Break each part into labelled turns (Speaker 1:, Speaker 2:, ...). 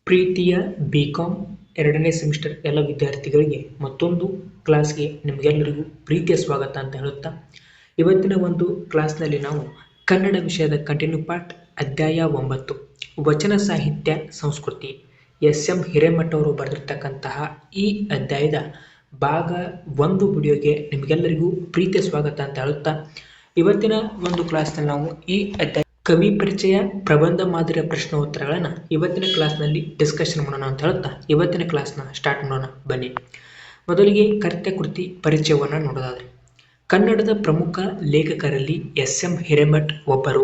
Speaker 1: ಪ್ರೀತಿಯ ಬಿ.ಕಾಮ್ ಎರಡನೇ ಸೆಮಿಸ್ಟರ್ ಎಲ್ಲ ವಿದ್ಯಾರ್ಥಿಗಳಿಗೆ ಮತ್ತೊಂದು ಕ್ಲಾಸ್ಗೆ ನಿಮಗೆಲ್ಲರಿಗೂ ಪ್ರೀತಿಯ ಸ್ವಾಗತ ಅಂತ ಹೇಳುತ್ತಾ, ಇವತ್ತಿನ ಒಂದು ಕ್ಲಾಸ್ನಲ್ಲಿ ನಾವು ಕನ್ನಡ ವಿಷಯದ ಕಂಟಿನ್ಯೂ ಪಾರ್ಟ್ ಅಧ್ಯಾಯ 9 ವಚನ ಸಾಹಿತ್ಯ ಸಂಸ್ಕೃತಿ ಎಸ್.ಎಂ. ಹಿರೇಮಠ ಅವರು ಬರೆದಿರ್ತಕ್ಕಂತಹ ಈ ಅಧ್ಯಾಯದ ಭಾಗ 1 ವಿಡಿಯೋಗೆ ನಿಮಗೆಲ್ಲರಿಗೂ ಪ್ರೀತಿಯ ಸ್ವಾಗತ ಅಂತ ಹೇಳುತ್ತಾ, ಇವತ್ತಿನ ಒಂದು ಕ್ಲಾಸ್ನಲ್ಲಿ ನಾವು ಈ ಅಧ್ಯಾಯ ಕವಿ ಪರಿಚಯ ಪ್ರಬಂಧ ಮಾದರಿಯ ಪ್ರಶ್ನೋತ್ತರಗಳನ್ನು ಇವತ್ತಿನ ಕ್ಲಾಸ್ನಲ್ಲಿ ಡಿಸ್ಕಷನ್ ಮಾಡೋಣ ಅಂತ ಹೇಳುತ್ತಾ ಇವತ್ತಿನ ಕ್ಲಾಸ್ನ ಸ್ಟಾರ್ಟ್ ಮಾಡೋಣ ಬನ್ನಿ. ಮೊದಲಿಗೆ ಕರ್ತ್ಯ ಕೃತಿ ಪರಿಚಯವನ್ನು ನೋಡೋದಾದರೆ, ಕನ್ನಡದ ಪ್ರಮುಖ ಲೇಖಕರಲ್ಲಿ ಎಸ್.ಎಂ. ಹಿರೇಮಠ ಒಬ್ಬರು.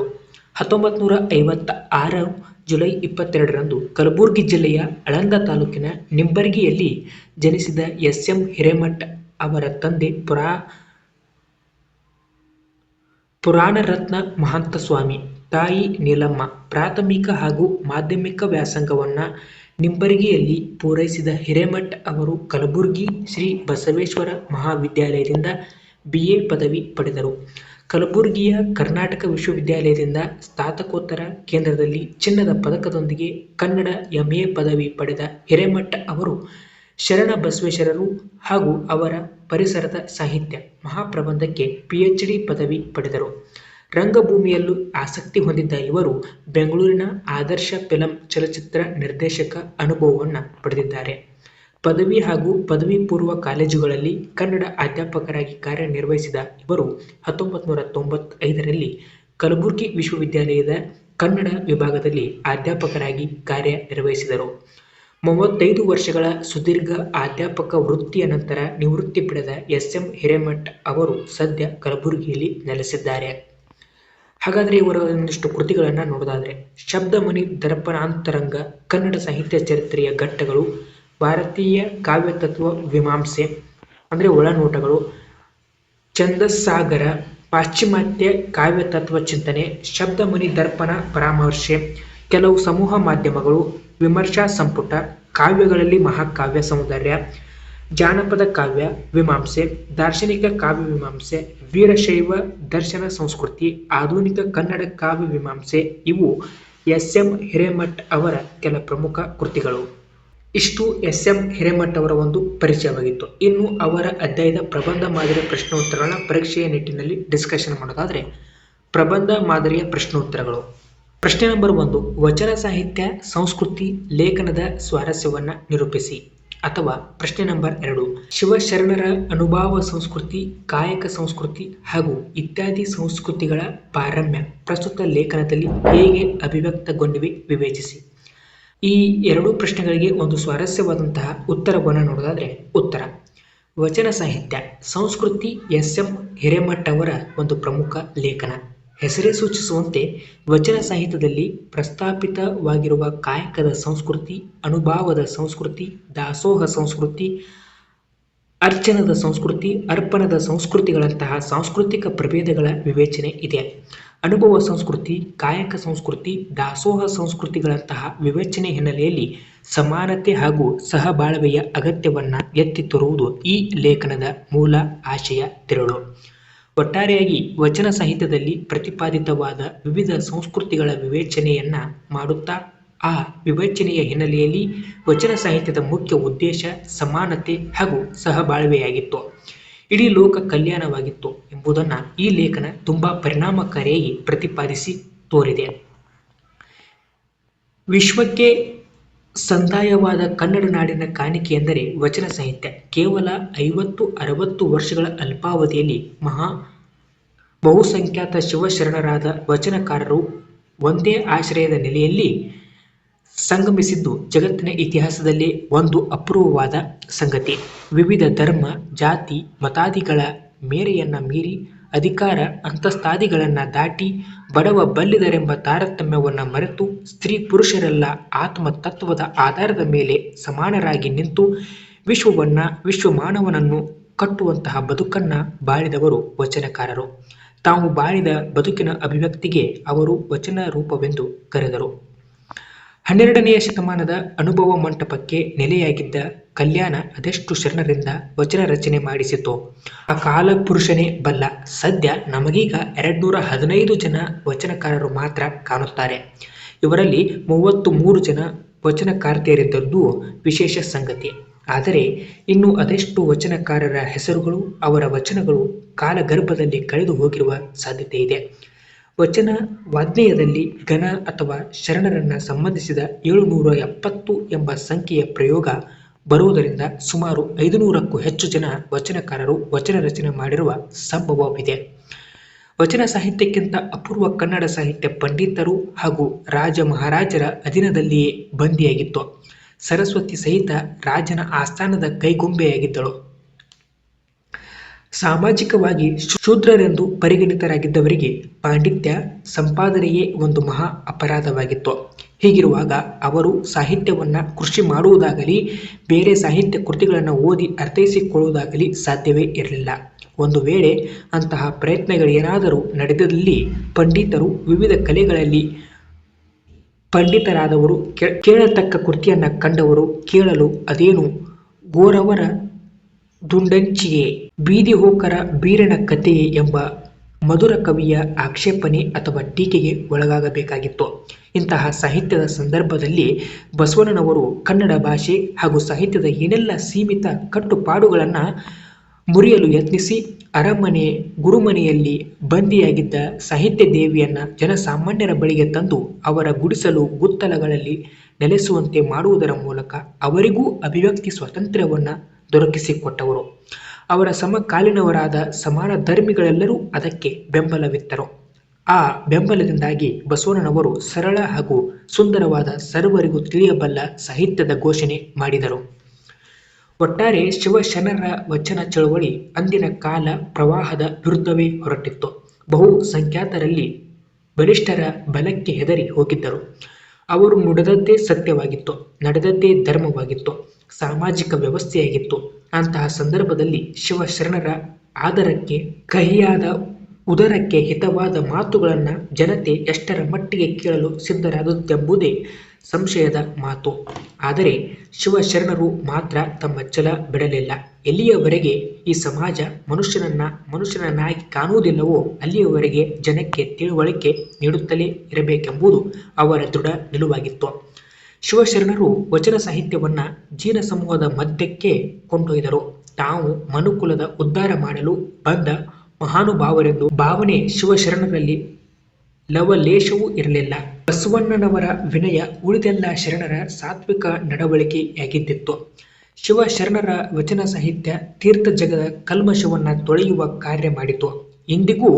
Speaker 1: 1956 ಜುಲೈ 22ರಂದು ಕಲಬುರಗಿ ಜಿಲ್ಲೆಯ ಆಳಂದ ತಾಲೂಕಿನ ನಿಂಬರ್ಗಿಯಲ್ಲಿ ಜನಿಸಿದ ಎಸ್.ಎಂ. ಹಿರೇಮಠ ಅವರ ತಂದೆ ಪುರಾಣರತ್ನ ಮಹಂತಸ್ವಾಮಿ, ತಾಯಿ ನೀಲಮ್ಮ. ಪ್ರಾಥಮಿಕ ಹಾಗೂ ಮಾಧ್ಯಮಿಕ ವ್ಯಾಸಂಗವನ್ನು ನಿಂಬರ್ಗಿಯಲ್ಲಿ ಪೂರೈಸಿದ ಹಿರೇಮಠ ಅವರು ಕಲಬುರಗಿ ಶ್ರೀ ಬಸವೇಶ್ವರ ಮಹಾವಿದ್ಯಾಲಯದಿಂದ BA ಪದವಿ ಪಡೆದರು. ಕಲಬುರಗಿಯ ಕರ್ನಾಟಕ ವಿಶ್ವವಿದ್ಯಾಲಯದಿಂದ ಸ್ನಾತಕೋತ್ತರ ಕೇಂದ್ರದಲ್ಲಿ ಚಿನ್ನದ ಪದಕದೊಂದಿಗೆ ಕನ್ನಡ MA ಪದವಿ ಪಡೆದ ಹಿರೇಮಠ ಅವರು ಶರಣ ಬಸವೇಶ್ವರರು ಹಾಗೂ ಅವರ ಪರಿಸರದ ಸಾಹಿತ್ಯ ಮಹಾಪ್ರಬಂಧಕ್ಕೆ PhD ಪದವಿ ಪಡೆದರು. ರಂಗಭೂಮಿಯಲ್ಲೂ ಆಸಕ್ತಿ ಹೊಂದಿದ್ದ ಇವರು ಬೆಂಗಳೂರಿನ ಆದರ್ಶ ಫಿಲಂ ಚಲಚಿತ್ರ ನಿರ್ದೇಶಕ ಅನುಭವವನ್ನು ಪಡೆದಿದ್ದಾರೆ. ಪದವಿ ಹಾಗೂ ಪದವಿ ಪೂರ್ವ ಕಾಲೇಜುಗಳಲ್ಲಿ ಕನ್ನಡ ಅಧ್ಯಾಪಕರಾಗಿ ಕಾರ್ಯನಿರ್ವಹಿಸಿದ ಇವರು 1995ರಲ್ಲಿ ಕಲಬುರಗಿ ವಿಶ್ವವಿದ್ಯಾಲಯದ ಕನ್ನಡ ವಿಭಾಗದಲ್ಲಿ ಅಧ್ಯಾಪಕರಾಗಿ ಕಾರ್ಯನಿರ್ವಹಿಸಿದರು. 35 ವರ್ಷಗಳ ಸುದೀರ್ಘ ಅಧ್ಯಾಪಕ ವೃತ್ತಿಯ ನಂತರ ನಿವೃತ್ತಿ ಪಡೆದ ಎಸ್.ಎಂ. ಹಿರೇಮಠ ಅವರು ಸದ್ಯ ಕಲಬುರಗಿಯಲ್ಲಿ ನೆಲೆಸಿದ್ದಾರೆ. ಹಾಗಾದರೆ ಇವರ ಒಂದಿಷ್ಟು ಕೃತಿಗಳನ್ನು ನೋಡೋದಾದರೆ, ಶಬ್ದಮಣಿ ದರ್ಪಣಾಂತರಂಗ, ಕನ್ನಡ ಸಾಹಿತ್ಯ ಚರಿತ್ರೆಯ ಘಟ್ಟಗಳು, ಭಾರತೀಯ ಕಾವ್ಯತತ್ವ ವಿಮಾಂಸೆ ಅಂದರೆ ಒಳನೋಟಗಳು, ಛಂದಸ್ಸಾಗರ, ಪಾಶ್ಚಿಮಾತ್ಯ ಕಾವ್ಯತತ್ವ ಚಿಂತನೆ, ಶಬ್ದಮಣಿ ದರ್ಪಣ ಪರಾಮರ್ಶೆ, ಕೆಲವು ಸಮೂಹ ಮಾಧ್ಯಮಗಳು, ವಿಮರ್ಶಾ ಸಂಪುಟ, ಕಾವ್ಯಗಳಲ್ಲಿ ಮಹಾಕಾವ್ಯ ಸೌಂದರ್ಯ, ಜಾನಪದ ಕಾವ್ಯ ವಿಮಾಂಸೆ, ದಾರ್ಶನಿಕ ಕಾವ್ಯ ವಿಮಾಂಸೆ, ವೀರಶೈವ ದರ್ಶನ ಸಂಸ್ಕೃತಿ, ಆಧುನಿಕ ಕನ್ನಡ ಕಾವ್ಯ ವಿಮಾಂಸೆ ಇವು ಎಸ್.ಎಂ. ಹಿರೇಮಠ ಅವರ ಕೆಲ ಪ್ರಮುಖ ಕೃತಿಗಳು. ಇಷ್ಟು ಎಸ್.ಎಂ. ಹಿರೇಮಠ ಅವರ ಒಂದು ಪರಿಚಯವಾಗಿತ್ತು. ಇನ್ನು ಅವರ ಅಧ್ಯಾಯದ ಪ್ರಬಂಧ ಮಾದರಿಯ ಪ್ರಶ್ನೋತ್ತರಗಳನ್ನ ಪರೀಕ್ಷೆಯ ನಿಟ್ಟಿನಲ್ಲಿ ಡಿಸ್ಕಷನ್ ಮಾಡೋದಾದರೆ, ಪ್ರಬಂಧ ಮಾದರಿಯ ಪ್ರಶ್ನೋತ್ತರಗಳು. ಪ್ರಶ್ನೆ ನಂಬರ್ 1, ವಚನ ಸಾಹಿತ್ಯ ಸಂಸ್ಕೃತಿ ಲೇಖನದ ಸ್ವಾರಸ್ಯವನ್ನು ನಿರೂಪಿಸಿ. ಅಥವಾ ಪ್ರಶ್ನೆ ನಂಬರ್ 2, ಶಿವಶರಣರ ಅನುಭಾವ ಸಂಸ್ಕೃತಿ, ಕಾಯಕ ಸಂಸ್ಕೃತಿ ಹಾಗೂ ಇತ್ಯಾದಿ ಸಂಸ್ಕೃತಿಗಳ ಪಾರಮ್ಯ ಪ್ರಸ್ತುತ ಲೇಖನದಲ್ಲಿ ಹೇಗೆ ಅಭಿವ್ಯಕ್ತಗೊಂಡಿವೆ ವಿವೇಚಿಸಿ. ಈ ಎರಡೂ ಪ್ರಶ್ನೆಗಳಿಗೆ ಒಂದು ಸ್ವಾರಸ್ಯವಾದಂತಹ ಉತ್ತರವನ್ನು ನೋಡೋದಾದರೆ, ಉತ್ತರ ವಚನ ಸಾಹಿತ್ಯ ಸಂಸ್ಕೃತಿ ಎಸ್.ಎಂ. ಹಿರೇಮಠ ಅವರ ಒಂದು ಪ್ರಮುಖ ಲೇಖನ. ಹೆಸರೇ ಸೂಚಿಸುವಂತೆ ವಚನ ಸಾಹಿತ್ಯದಲ್ಲಿ ಪ್ರಸ್ತಾಪಿತವಾಗಿರುವ ಕಾಯಕದ ಸಂಸ್ಕೃತಿ, ಅನುಭಾವದ ಸಂಸ್ಕೃತಿ, ದಾಸೋಹ ಸಂಸ್ಕೃತಿ, ಅರ್ಚನದ ಸಂಸ್ಕೃತಿ, ಅರ್ಪಣದ ಸಂಸ್ಕೃತಿಗಳಂತಹ ಸಾಂಸ್ಕೃತಿಕ ಪ್ರಭೇದಗಳ ವಿವೇಚನೆ ಇದೆ. ಅನುಭವ ಸಂಸ್ಕೃತಿ, ಕಾಯಕ ಸಂಸ್ಕೃತಿ, ದಾಸೋಹ ಸಂಸ್ಕೃತಿಗಳಂತಹ ವಿವೇಚನೆ ಹಿನ್ನೆಲೆಯಲ್ಲಿ ಸಮಾನತೆ ಹಾಗೂ ಸಹಬಾಳ್ವೆಯ ಅಗತ್ಯವನ್ನು ಎತ್ತಿ ತರುವುದು ಈ ಲೇಖನದ ಮೂಲ ಆಶಯ ತಿರುಳು. ಒಟ್ಟಾರೆಯಾಗಿ ವಚನ ಸಾಹಿತ್ಯದಲ್ಲಿ ಪ್ರತಿಪಾದಿತವಾದ ವಿವಿಧ ಸಂಸ್ಕೃತಿಗಳ ವಿವೇಚನೆಯನ್ನ ಮಾಡುತ್ತಾ ಆ ವಿವೇಚನೆಯ ಹಿನ್ನೆಲೆಯಲ್ಲಿ ವಚನ ಸಾಹಿತ್ಯದ ಮುಖ್ಯ ಉದ್ದೇಶ ಸಮಾನತೆ ಹಾಗೂ ಸಹಬಾಳ್ವೆಯಾಗಿತ್ತು, ಇಡೀ ಲೋಕ ಕಲ್ಯಾಣವಾಗಿತ್ತು ಎಂಬುದನ್ನು ಈ ಲೇಖನ ತುಂಬಾ ಪರಿಣಾಮಕಾರಿಯಾಗಿ ಪ್ರತಿಪಾದಿಸಿ ತೋರಿದೆ. ವಿಶ್ವಕ್ಕೆ ಸಂದಾಯವಾದ ಕನ್ನಡ ನಾಡಿನ ಕಾಣಿಕೆ ಎಂದರೆ ವಚನ ಸಾಹಿತ್ಯ. ಕೇವಲ 50-60 ವರ್ಷಗಳ ಅಲ್ಪಾವಧಿಯಲ್ಲಿ ಬಹುಸಂಖ್ಯಾತ ಶಿವಶರಣರಾದ ವಚನಕಾರರು ಒಂದೇ ಆಶ್ರಯದ ನೆಲೆಯಲ್ಲಿ ಸಂಗಮಿಸಿದ್ದು ಜಗತ್ತಿನ ಇತಿಹಾಸದಲ್ಲೇ ಒಂದು ಅಪೂರ್ವವಾದ ಸಂಗತಿ. ವಿವಿಧ ಧರ್ಮ, ಜಾತಿ, ಮತಾದಿಗಳ ಮೇರೆಯನ್ನು ಮೀರಿ, ಅಧಿಕಾರ ಅಂತಸ್ತಾದಿಗಳನ್ನು ದಾಟಿ, ಬಡವ ಬಲ್ಲಿದರೆಂಬ ತಾರತಮ್ಯವನ್ನು ಮರೆತು, ಸ್ತ್ರೀ ಪುರುಷರೆಲ್ಲ ಆತ್ಮತತ್ವದ ಆಧಾರದ ಮೇಲೆ ಸಮಾನರಾಗಿ ನಿಂತು ವಿಶ್ವಮಾನವನನ್ನು ಕಟ್ಟುವಂತಹ ಬದುಕನ್ನು ಬಾಳಿದವರು ವಚನಕಾರರು. ತಾವು ಬಾಳಿದ ಬದುಕಿನ ಅಭಿವ್ಯಕ್ತಿಗೆ ಅವರು ವಚನ ರೂಪವೆಂದು ಕರೆದರು. 12ನೆಯ ಶತಮಾನದ ಅನುಭವ ಮಂಟಪಕ್ಕೆ ನೆಲೆಯಾಗಿದ್ದ ಕಲ್ಯಾಣ ಅದೆಷ್ಟು ಶರಣರಿಂದ ವಚನ ರಚನೆ ಮಾಡಿಸಿತೋ ಆ ಕಾಲ ಪುರುಷನೇ ಬಲ್ಲ. ಸದ್ಯ ನಮಗೀಗ 215 ಜನ ವಚನಕಾರರು ಮಾತ್ರ ಕಾಣುತ್ತಾರೆ. ಇವರಲ್ಲಿ 33 ಜನ ವಚನಕಾರ್ತಿಯರಿದ್ದದ್ದು ವಿಶೇಷ ಸಂಗತಿ. ಆದರೆ ಇನ್ನು ಅದೆಷ್ಟು ವಚನಕಾರರ ಹೆಸರುಗಳು, ಅವರ ವಚನಗಳು ಕಾಲಗರ್ಭದಲ್ಲಿ ಕಳೆದು ಹೋಗಿರುವ ಸಾಧ್ಯತೆ ಇದೆ. ವಚನ ವಾಗ್ನೇಯದಲ್ಲಿ ಗಣ ಅಥವಾ ಶರಣರನ್ನ ಸಂಬಂಧಿಸಿದ 770 ಎಂಬ ಸಂಖ್ಯೆಯ ಪ್ರಯೋಗ ಬರುವುದರಿಂದ ಸುಮಾರು 500ಕ್ಕೂ ಹೆಚ್ಚು ಜನ ವಚನಕಾರರು ವಚನ ರಚನೆ ಮಾಡಿರುವ ಸಂಭವವಿದೆ. ವಚನ ಸಾಹಿತ್ಯಕ್ಕಿಂತ ಅಪೂರ್ವ ಕನ್ನಡ ಸಾಹಿತ್ಯ ಪಂಡಿತರು ಹಾಗೂ ರಾಜ ಮಹಾರಾಜರ ಅಧೀನದಲ್ಲಿಯೇ ಬಂದಿಯಾಗಿತ್ತು. ಸರಸ್ವತಿ ಸಹಿತ ರಾಜನ ಆಸ್ಥಾನದ ಕೈಗೊಂಬೆಯಾಗಿದ್ದಳು. ಸಾಮಾಜಿಕವಾಗಿ ಶೂದ್ರರೆಂದು ಪರಿಗಣಿತರಾಗಿದ್ದವರಿಗೆ ಪಾಂಡಿತ್ಯ ಸಂಪಾದನೆಯೇ ಒಂದು ಮಹಾ ಅಪರಾಧವಾಗಿತ್ತು. ಹೀಗಿರುವಾಗ ಅವರು ಸಾಹಿತ್ಯವನ್ನ ಕೃಷಿ ಮಾಡುವುದಾಗಲಿ, ಬೇರೆ ಸಾಹಿತ್ಯ ಕೃತಿಗಳನ್ನು ಓದಿ ಅರ್ಥೈಸಿಕೊಳ್ಳುವುದಾಗಲಿ ಸಾಧ್ಯವೇ ಇರಲಿಲ್ಲ. ಒಂದು ವೇಳೆ ಅಂತಹ ಪ್ರಯತ್ನಗಳೇನಾದರೂ ನಡೆದಲ್ಲಿ ಪಂಡಿತರು, ವಿವಿಧ ಕಲೆಗಳಲ್ಲಿ ಪಂಡಿತರಾದವರು, ಕೇಳತಕ್ಕ ಕೃತಿಯನ್ನ ಕಂಡವರು ಕೇಳಲು ಅದೇನು ಗೋರವರ ದುಂಡಂಚಿಯೇ, ಬೀದಿ ಹೋಕರ ಬೀರನ ಕಥೆಯೇ ಎಂಬ ಮಧುರ ಕವಿಯ ಆಕ್ಷೇಪಣೆ ಅಥವಾ ಟೀಕೆಗೆ ಒಳಗಾಗಬೇಕಾಗಿತ್ತು. ಇಂತಹ ಸಾಹಿತ್ಯದ ಸಂದರ್ಭದಲ್ಲಿ ಬಸವಣ್ಣನವರು ಕನ್ನಡ ಭಾಷೆ ಹಾಗೂ ಸಾಹಿತ್ಯದ ಏನೆಲ್ಲ ಸೀಮಿತ ಕಟ್ಟುಪಾಡುಗಳನ್ನು ಮುರಿಯಲು ಯತ್ನಿಸಿ ಅರಮನೆ ಗುರುಮನೆಯಲ್ಲಿ ಬಂದಿಯಾಗಿದ್ದ ಸಾಹಿತ್ಯ ದೇವಿಯನ್ನ ಜನಸಾಮಾನ್ಯರ ಬಳಿಗೆ ತಂದು ಅವರ ಗುಡಿಸಲು ಗುತ್ತಲಗಳಲ್ಲಿ ನೆಲೆಸುವಂತೆ ಮಾಡುವುದರ ಮೂಲಕ ಅವರಿಗೂ ಅಭಿವ್ಯಕ್ತಿ ಸ್ವಾತಂತ್ರ್ಯವನ್ನ ದೊರಕಿಸಿಕೊಟ್ಟವರು. ಅವರ ಸಮಕಾಲೀನವರಾದ ಸಮಾನ ಧರ್ಮಿಗಳೆಲ್ಲರೂ ಅದಕ್ಕೆ ಬೆಂಬಲವಿತ್ತರು. ಆ ಬೆಂಬಲದಿಂದಾಗಿ ಬಸವಣ್ಣನವರು ಸರಳ ಹಾಗೂ ಸುಂದರವಾದ ಸರ್ವರಿಗೂ ತಿಳಿಯಬಲ್ಲ ಸಾಹಿತ್ಯದ ಘೋಷಣೆ ಮಾಡಿದರು. ಒಟ್ಟಾರೆ ಶಿವಶರಣರ ವಚನ ಚಳವಳಿ ಅಂದಿನ ಕಾಲ ಪ್ರವಾಹದ ವಿರುದ್ಧವೇ ಹೊರಟಿತ್ತು. ಬಹು ಸಂಖ್ಯಾತರಲ್ಲಿ ಬಲಿಷ್ಠರ ಬಲಕ್ಕೆ ಹೆದರಿ ಹೋಗಿದ್ದರು. ಅವರು ನುಡಿದದ್ದೇ ಸತ್ಯವಾಗಿತ್ತು, ನಡೆದದ್ದೇ ಧರ್ಮವಾಗಿತ್ತು, ಸಾಮಾಜಿಕ ವ್ಯವಸ್ಥೆಯಾಗಿತ್ತು. ಅಂತಹ ಸಂದರ್ಭದಲ್ಲಿ ಶಿವಶರಣರ ಆದರಕ್ಕೆ ಕಹಿಯಾದ, ಉದರಕ್ಕೆ ಹಿತವಾದ ಮಾತುಗಳನ್ನು ಜನತೆ ಎಷ್ಟರ ಮಟ್ಟಿಗೆ ಕೇಳಲು ಸಿದ್ಧರಾದದ್ದೆಂಬುದೇ ಸಂಶಯದ ಮಾತು. ಆದರೆ ಶಿವಶರಣರು ಮಾತ್ರ ತಮ್ಮ ಛಲ ಬಿಡಲಿಲ್ಲ. ಎಲ್ಲಿಯವರೆಗೆ ಈ ಸಮಾಜ ಮನುಷ್ಯನನ್ನಾಗಿ ಕಾಣುವುದಿಲ್ಲವೋ ಅಲ್ಲಿಯವರೆಗೆ ಜನಕ್ಕೆ ತಿಳುವಳಿಕೆ ನೀಡುತ್ತಲೇ ಇರಬೇಕೆಂಬುದು ಅವರ ದೃಢ ನಿಲುವಾಗಿತ್ತು. ಶಿವಶರಣರು ವಚನ ಸಾಹಿತ್ಯವನ್ನ ಜೀನ ಸಮೂಹದ ಮಧ್ಯಕ್ಕೆ ಕೊಂಡೊಯ್ದರು. ತಾವು ಮನುಕುಲದ ಉದ್ಧಾರ ಮಾಡಲು ಬಂದ ಮಹಾನುಭಾವರೆಂದು ಭಾವನೆ ಶಿವಶರಣರಲ್ಲಿ ಲವಲೇಶವೂ ಇರಲಿಲ್ಲ. ಬಸವಣ್ಣನವರ ವಿನಯ ಉಳಿದೆಲ್ಲ ಶರಣರ ಸಾತ್ವಿಕ ನಡವಳಿಕೆಯಾಗಿದ್ದಿತ್ತು. ಶಿವಶರಣರ ವಚನ ಸಾಹಿತ್ಯ ತೀರ್ಥ ಜಗದ ಕಲ್ಮಶವನ್ನ ತೊಳೆಯುವ ಕಾರ್ಯ ಮಾಡಿತು, ಇಂದಿಗೂ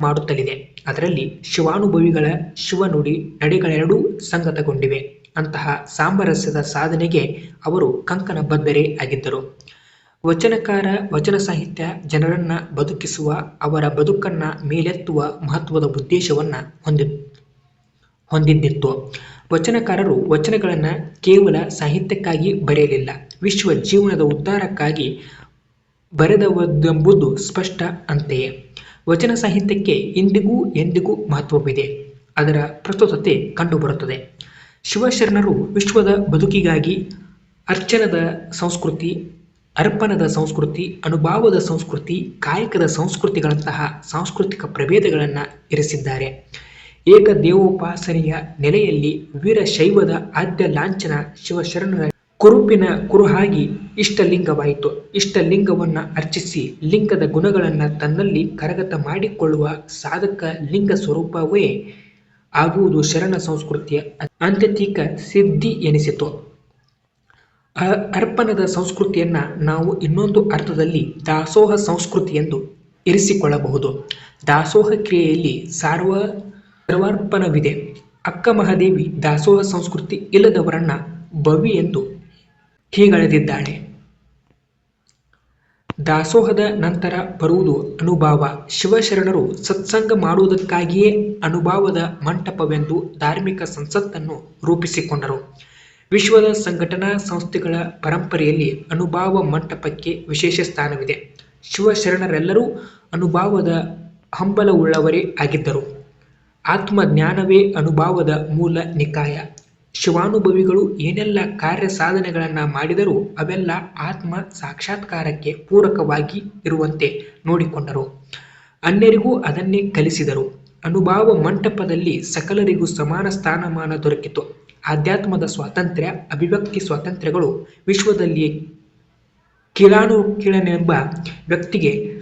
Speaker 1: ಮಾಡುತ್ತಲಿದೆ. ಅದರಲ್ಲಿ ಶಿವಾನುಭವಿಗಳ ಶಿವನುಡಿ ನಡೆಗಳೆರಡೂ ಸಂಗತಗೊಂಡಿವೆ. ಅಂತಹ ಸಾಮರಸ್ಯದ ಸಾಧನೆಗೆ ಅವರು ಕಂಕಣ ಬದ್ಧರೇ ಆಗಿದ್ದರು. ವಚನಕಾರ ವಚನ ಸಾಹಿತ್ಯ ಜನರನ್ನ ಬದುಕಿಸುವ, ಅವರ ಬದುಕನ್ನ ಮೇಲೆತ್ತುವ ಮಹತ್ವದ ಉದ್ದೇಶವನ್ನ ಹೊಂದಿದ್ದಿತ್ತು. ವಚನಕಾರರು ವಚನಗಳನ್ನ ಕೇವಲ ಸಾಹಿತ್ಯಕ್ಕಾಗಿ ಬರೆಯಲಿಲ್ಲ, ವಿಶ್ವ ಜೀವನದ ಉದ್ಧಾರಕ್ಕಾಗಿ ಬರೆದವೆಂಬುದು ಸ್ಪಷ್ಟ. ಅಂತೆಯೇ ವಚನ ಸಾಹಿತ್ಯಕ್ಕೆ ಇಂದಿಗೂ ಎಂದಿಗೂ ಮಹತ್ವವಿದೆ, ಅದರ ಪ್ರಸ್ತುತತೆ ಕಂಡುಬರುತ್ತದೆ. ಶಿವಶರಣರು ವಿಶ್ವದ ಬದುಕಿಗಾಗಿ ಅರ್ಚನದ ಸಂಸ್ಕೃತಿ, ಅರ್ಪಣದ ಸಂಸ್ಕೃತಿ, ಅನುಭಾವದ ಸಂಸ್ಕೃತಿ, ಕಾಯಕದ ಸಂಸ್ಕೃತಿಗಳಂತಹ ಸಾಂಸ್ಕೃತಿಕ ಪ್ರಭೇದಗಳನ್ನು ಇರಿಸಿದ್ದಾರೆ. ಏಕದೇವೋಪಾಸನೆಯ ನೆಲೆಯಲ್ಲಿ ವೀರಶೈವದ ಆದ್ಯ ಲಾಂಛನ ಶಿವಶರಣರ ಕುರುಪಿನ ಕುರುಹಾಗಿ ಇಷ್ಟಲಿಂಗವಾಯಿತು. ಇಷ್ಟಲಿಂಗವನ್ನ ಅರ್ಚಿಸಿ ಲಿಂಗದ ಗುಣಗಳನ್ನು ತನ್ನಲ್ಲಿ ಕರಗತ ಮಾಡಿಕೊಳ್ಳುವ ಸಾಧಕ ಲಿಂಗ ಸ್ವರೂಪವೇ ಆಗುವುದು ಶರಣ ಸಂಸ್ಕೃತಿಯ ಆತ್ಯಂತಿಕ ಸಿದ್ಧಿ ಎನಿಸಿತು. ಅರ್ಪಣದ ಸಂಸ್ಕೃತಿಯನ್ನ ನಾವು ಇನ್ನೊಂದು ಅರ್ಥದಲ್ಲಿ ದಾಸೋಹ ಸಂಸ್ಕೃತಿ ಎಂದು ಇರಿಸಿಕೊಳ್ಳಬಹುದು. ದಾಸೋಹ ಕ್ರಿಯೆಯಲ್ಲಿ ಸರ್ವಾರ್ಪಣವಿದೆ. ಅಕ್ಕ ಮಹಾದೇವಿ ದಾಸೋಹ ಸಂಸ್ಕೃತಿ ಇಲ್ಲದವರನ್ನ ಬವಿ ಎಂದು ಹೀಗಳೆದಿದ್ದಾಳೆ. ದಾಸೋಹದ ನಂತರ ಬರುವುದು ಅನುಭಾವ. ಶಿವಶರಣರು ಸತ್ಸಂಗ ಮಾಡುವುದಕ್ಕಾಗಿಯೇ ಅನುಭಾವದ ಮಂಟಪವೆಂದು ಧಾರ್ಮಿಕ ಸಂಸತ್ತನ್ನು ರೂಪಿಸಿಕೊಂಡರು. ವಿಶ್ವದ ಸಂಘಟನಾ ಸಂಸ್ಥೆಗಳ ಪರಂಪರೆಯಲ್ಲಿ ಅನುಭಾವ ಮಂಟಪಕ್ಕೆ ವಿಶೇಷ ಸ್ಥಾನವಿದೆ. ಶಿವಶರಣರೆಲ್ಲರೂ ಅನುಭಾವದ ಹಂಬಲವುಳ್ಳವರೇ ಆಗಿದ್ದರು. ಆತ್ಮಜ್ಞಾನವೇ ಅನುಭಾವದ ಮೂಲ ನಿಕಾಯ. ಶಿವಾನುಭವಿಗಳು ಏನೆಲ್ಲ ಕಾರ್ಯ ಸಾಧನೆಗಳನ್ನು ಮಾಡಿದರೂ ಅವೆಲ್ಲ ಆತ್ಮ ಸಾಕ್ಷಾತ್ಕಾರಕ್ಕೆ ಪೂರಕವಾಗಿ ಇರುವಂತೆ ನೋಡಿಕೊಂಡರು. ಅನ್ಯರಿಗೂ ಅದನ್ನೇ ಕಲಿಸಿದರು. ಅನುಭಾವ ಮಂಟಪದಲ್ಲಿ ಸಕಲರಿಗೂ ಸಮಾನ ಸ್ಥಾನಮಾನ ದೊರಕಿತು. ಆಧ್ಯಾತ್ಮದ ಸ್ವಾತಂತ್ರ್ಯ, ಅಭಿವ್ಯಕ್ತಿ ಸ್ವಾತಂತ್ರ್ಯಗಳು ವಿಶ್ವದಲ್ಲಿ ಕೀಳಾನುಕೀಳನೆಂಬ ವ್ಯಕ್ತಿಗೆ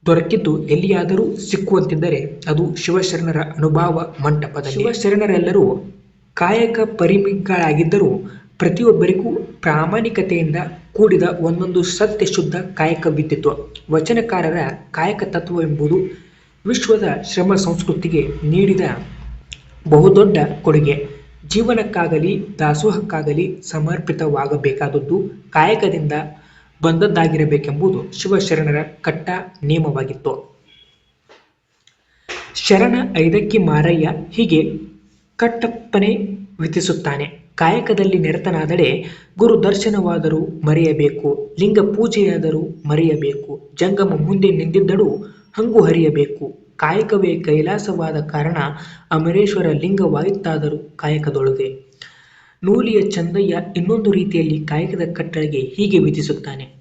Speaker 1: ದೊರಕಿದ್ದು ಎಲ್ಲಿಯಾದರೂ ಸಿಕ್ಕುವಂತಿದ್ದರೆ ಅದು ಶಿವಶರಣರ ಅನುಭವ ಮಂಟಪದಲ್ಲಿ. ಶಿವಶರಣರೆಲ್ಲರೂ ಕಾಯಕ ಪರಿಮಿಗಳಾಗಿದ್ದರೂ ಪ್ರತಿಯೊಬ್ಬರಿಗೂ ಪ್ರಾಮಾಣಿಕತೆಯಿಂದ ಕೂಡಿದ ಒಂದೊಂದು ಸತ್ಯ ಶುದ್ಧ ಕಾಯಕವಿದ್ದಿತು. ವಚನಕಾರರ ಕಾಯಕ ತತ್ವವೆಂಬುದು ವಿಶ್ವದ ಶ್ರಮ ಸಂಸ್ಕೃತಿಗೆ ನೀಡಿದ ಬಹುದೊಡ್ಡ ಕೊಡುಗೆ. ಜೀವನಕ್ಕಾಗಲಿ ದಾಸೋಹಕ್ಕಾಗಲಿ ಸಮರ್ಪಿತವಾಗಬೇಕಾದದ್ದು ಕಾಯಕದಿಂದ ಬಂದದ್ದಾಗಿರಬೇಕೆಂಬುದು ಶಿವಶರಣರ ಕಟ್ಟ ನಿಯಮವಾಗಿತ್ತು. ಶರಣ ಐದಕ್ಕಿ ಮಾರಯ್ಯ ಹೀಗೆ ಕಟ್ಟಪ್ಪನೆ ವಿಧಿಸುತ್ತಾನೆ. ಕಾಯಕದಲ್ಲಿ ನಿರತನಾದಡೆ ಗುರು ದರ್ಶನವಾದರೂ ಮರೆಯಬೇಕು, ಲಿಂಗ ಪೂಜೆಯಾದರೂ ಮರೆಯಬೇಕು, ಜಂಗಮ ಮುಂದೆ ನಿಂತಿದ್ದಳು ಹಂಗು ಹರಿಯಬೇಕು. ಕಾಯಕವೇ ಕೈಲಾಸವಾದ ಕಾರಣ ಅಮರೇಶ್ವರ ಲಿಂಗವಾಯಿತಾದರೂ ಕಾಯಕದೊಳಗೆ. ನೂಲಿಯ ಚಂದಯ್ಯ ಇನ್ನೊಂದು ರೀತಿಯಲ್ಲಿ ಕಾಯಕದ ಕಟ್ಟಳೆಗೆ ಹೀಗೆ ವಿಧಿಸುತ್ತಾನೆ.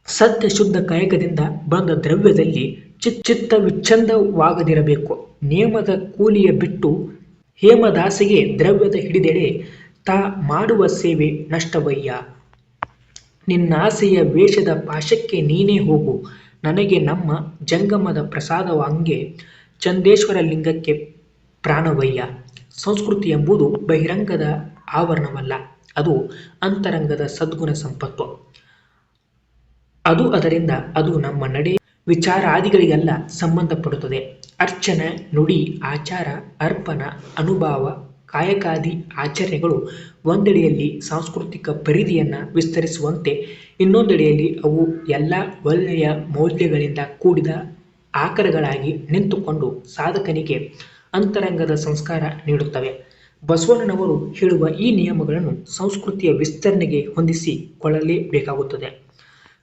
Speaker 1: ಸತ್ಯ ಶುದ್ಧ ಕಾಯಕದಿಂದ ಬಂದ ದ್ರವ್ಯದಲ್ಲಿ ಚಿತ್ತವಿಚ್ಛಂದವಾಗದಿರಬೇಕು. ನೇಮದ ಕೂಲಿಯ ಬಿಟ್ಟು ಹೇಮದಾಸಿಗೆ ದ್ರವ್ಯದ ಹಿಡಿದೆಡೆ ತಾ ಮಾಡುವ ಸೇವೆ ನಷ್ಟವಯ್ಯ. ನಿನ್ನಾಸೆಯ ವೇಷದ ಪಾಶಕ್ಕೆ ನೀನೇ ಹೋಗು, ನನಗೆ ನಮ್ಮ ಜಂಗಮದ ಪ್ರಸಾದವಾಂಗೆ ಚಂದೇಶ್ವರ ಲಿಂಗಕ್ಕೆ ಪ್ರಾಣವಯ್ಯ. ಸಂಸ್ಕೃತಿ ಎಂಬುದು ಬಹಿರಂಗದ ಆವರಣವಲ್ಲ, ಅದು ಅಂತರಂಗದ ಸದ್ಗುಣ ಸಂಪತ್ತು. ಅದರಿಂದ ಅದು ನಮ್ಮ ನಡೆ ವಿಚಾರಾದಿಗಳಿಗೆಲ್ಲ ಸಂಬಂಧಪಡುತ್ತದೆ. ಅರ್ಚನೆ, ನುಡಿ, ಆಚಾರ, ಅರ್ಪಣ, ಅನುಭವ, ಕಾಯಕಾದಿ ಆಚರಣೆಗಳು ಒಂದೆಡೆಯಲ್ಲಿ ಸಾಂಸ್ಕೃತಿಕ ಪರಿಧಿಯನ್ನು ವಿಸ್ತರಿಸುವಂತೆ ಇನ್ನೊಂದೆಡೆಯಲ್ಲಿ ಅವು ಎಲ್ಲ ಒಳ್ಳೆಯ ಮೌಲ್ಯಗಳಿಂದ ಕೂಡಿದ ಆಕರಗಳಾಗಿ ನಿಂತುಕೊಂಡು ಸಾಧಕನಿಗೆ ಅಂತರಂಗದ ಸಂಸ್ಕಾರ ನೀಡುತ್ತವೆ. ಬಸವಣ್ಣನವರು ಹೇಳುವ ಈ ನಿಯಮಗಳನ್ನು ಸಂಸ್ಕೃತಿಯ ವಿಸ್ತರಣೆಗೆ ಹೊಂದಿಸಿಕೊಳ್ಳಲೇಬೇಕಾಗುತ್ತದೆ.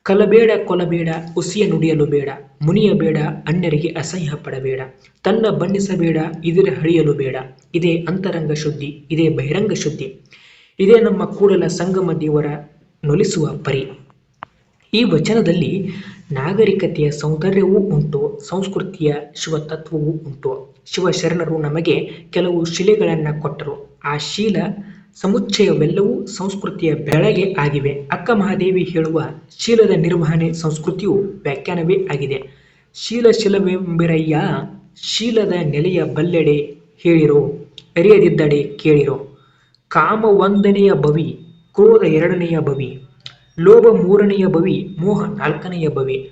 Speaker 1: ಕಲಬೇಡ, ಕೊಲಬೇಡ, ಹುಸಿಯ ನುಡಿಯಲು ಬೇಡ, ಮುನಿಯಬೇಡ, ಅನ್ಯರಿಗೆ ಅಸಹ್ಯ ಪಡಬೇಡ, ತನ್ನ ಬಣ್ಣಿಸಬೇಡ, ಇದರ ಹಳಿಯಲು ಬೇಡ. ಇದೇ ಅಂತರಂಗ ಶುದ್ಧಿ, ಇದೇ ಬಹಿರಂಗ ಶುದ್ಧಿ, ಇದೇ ನಮ್ಮ ಕೂಡಲ ಸಂಗಮ ದೇವರ ನೊಲಿಸುವ ಪರಿ. ಈ ವಚನದಲ್ಲಿ ನಾಗರಿಕತೆಯ ಸೌಂದರ್ಯವೂ ಉಂಟು, ಸಂಸ್ಕೃತಿಯ ಶಿವತತ್ವವೂ ಉಂಟು. ಶಿವಶರಣರು ನಮಗೆ ಕೆಲವು ಶಿಲೆಗಳನ್ನು ಕೊಟ್ಟರು. ಆ ಶೀಲ ಸಮುಚ್ಚಯವೆಲ್ಲವೂ ಸಂಸ್ಕೃತಿಯ ಬೆಳಗ್ಗೆ ಆಗಿವೆ. ಅಕ್ಕ ಮಹಾದೇವಿ ಹೇಳುವ ಶೀಲದ ನಿರ್ವಹಣೆ ಸಂಸ್ಕೃತಿಯು ವ್ಯಾಖ್ಯಾನವೇ ಆಗಿದೆ. ಶೀಲವೆಂಬಿರಯ್ಯ, ಶೀಲದ ನೆಲೆಯ ಬಲ್ಲೆಡೆ ಹೇಳಿರೋ, ಅರಿಯದಿದ್ದಡೆ ಕೇಳಿರೋ. ಕಾಮ ಒಂದನೆಯ ಭವಿ, ಕ್ರೋಧ ಎರಡನೆಯ ಭವಿ, ಲೋಭ ಮೂರನೆಯ ಭವಿ, ಮೋಹ ನಾಲ್ಕನೆಯ ಭವಿ,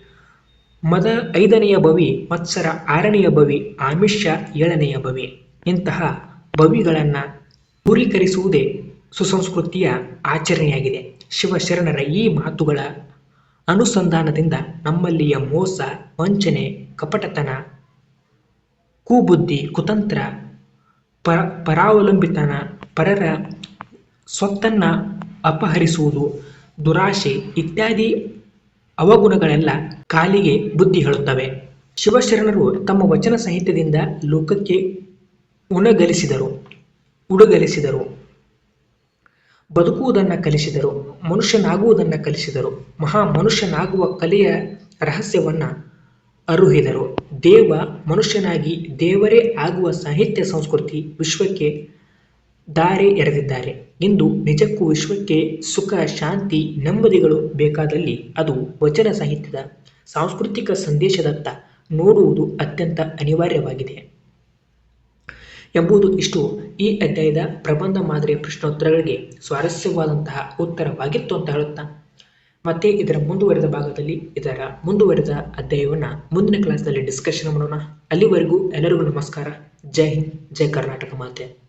Speaker 1: ಮದ ಐದನೆಯ ಭವಿ, ಮತ್ಸರ ಆರನೆಯ ಭವಿ, ಆಮಿಷ ಏಳನೆಯ ಭವಿ. ಇಂತಹ ಭವಿಗಳನ್ನು ದೂರೀಕರಿಸುವುದೇ ಸುಸಂಸ್ಕೃತಿಯ ಆಚರಣೆಯಾಗಿದೆ. ಶಿವಶರಣರ ಈ ಮಾತುಗಳ ಅನುಸಂಧಾನದಿಂದ ನಮ್ಮಲ್ಲಿಯ ಮೋಸ, ವಂಚನೆ, ಕಪಟತನ, ಕುಬುದ್ಧಿ, ಕುತಂತ್ರ, ಪರಾವಲಂಬಿತನ, ಪರರ ಸ್ವತ್ತನ್ನು ಅಪಹರಿಸುವುದು, ದುರಾಶೆ ಇತ್ಯಾದಿ ಅವಗುಣಗಳೆಲ್ಲ ಕಾಲಿಗೆ ಬುದ್ಧಿ ಹೇಳುತ್ತವೆ. ಶಿವಶರಣರು ತಮ್ಮ ವಚನ ಸಾಹಿತ್ಯದಿಂದ ಲೋಕಕ್ಕೆ ಉಡಗಲಿಸಿದರು, ಬದುಕುವುದನ್ನು ಕಲಿಸಿದರು, ಮನುಷ್ಯನಾಗುವುದನ್ನು ಕಲಿಸಿದರು, ಮಹಾ ಮನುಷ್ಯನಾಗುವ ಕಲೆಯ ರಹಸ್ಯವನ್ನು ಅರುಹಿದರು. ದೇವ ಮನುಷ್ಯನಾಗಿ ದೇವರೇ ಆಗುವ ಸಾಹಿತ್ಯ ಸಂಸ್ಕೃತಿ ವಿಶ್ವಕ್ಕೆ ದಾರೆ ಎರೆದಿದ್ದಾರೆ. ಇಂದು ನಿಜಕ್ಕೂ ವಿಶ್ವಕ್ಕೆ ಸುಖ, ಶಾಂತಿ, ನೆಮ್ಮದಿಗಳು ಬೇಕಾದಲ್ಲಿ ಅದು ವಚನ ಸಾಹಿತ್ಯದ ಸಾಂಸ್ಕೃತಿಕ ಸಂದೇಶದತ್ತ ನೋಡುವುದು ಅತ್ಯಂತ ಅನಿವಾರ್ಯವಾಗಿದೆ ಎಂಬುದು ಇಷ್ಟು ಈ ಅಧ್ಯಾಯದ ಪ್ರಬಂಧ ಮಾದರಿಯ ಪ್ರಶ್ನೋತ್ತರಗಳಿಗೆ ಸ್ವಾರಸ್ಯವಾದಂತಹ ಉತ್ತರವಾಗಿತ್ತು ಅಂತ ಹೇಳುತ್ತಾ ಮತ್ತೆ ಇದರ ಮುಂದುವರೆದ ಭಾಗದಲ್ಲಿ ಇದರ ಮುಂದುವರೆದ ಅಧ್ಯಾಯವನ್ನು ಮುಂದಿನ ಕ್ಲಾಸ್ನಲ್ಲಿ ಡಿಸ್ಕಷನ್ ಮಾಡೋಣ. ಅಲ್ಲಿವರೆಗೂ ಎಲ್ಲರಿಗೂ ನಮಸ್ಕಾರ. ಜೈ ಹಿಂದ್, ಜೈ ಕರ್ನಾಟಕ ಮಾತೆ.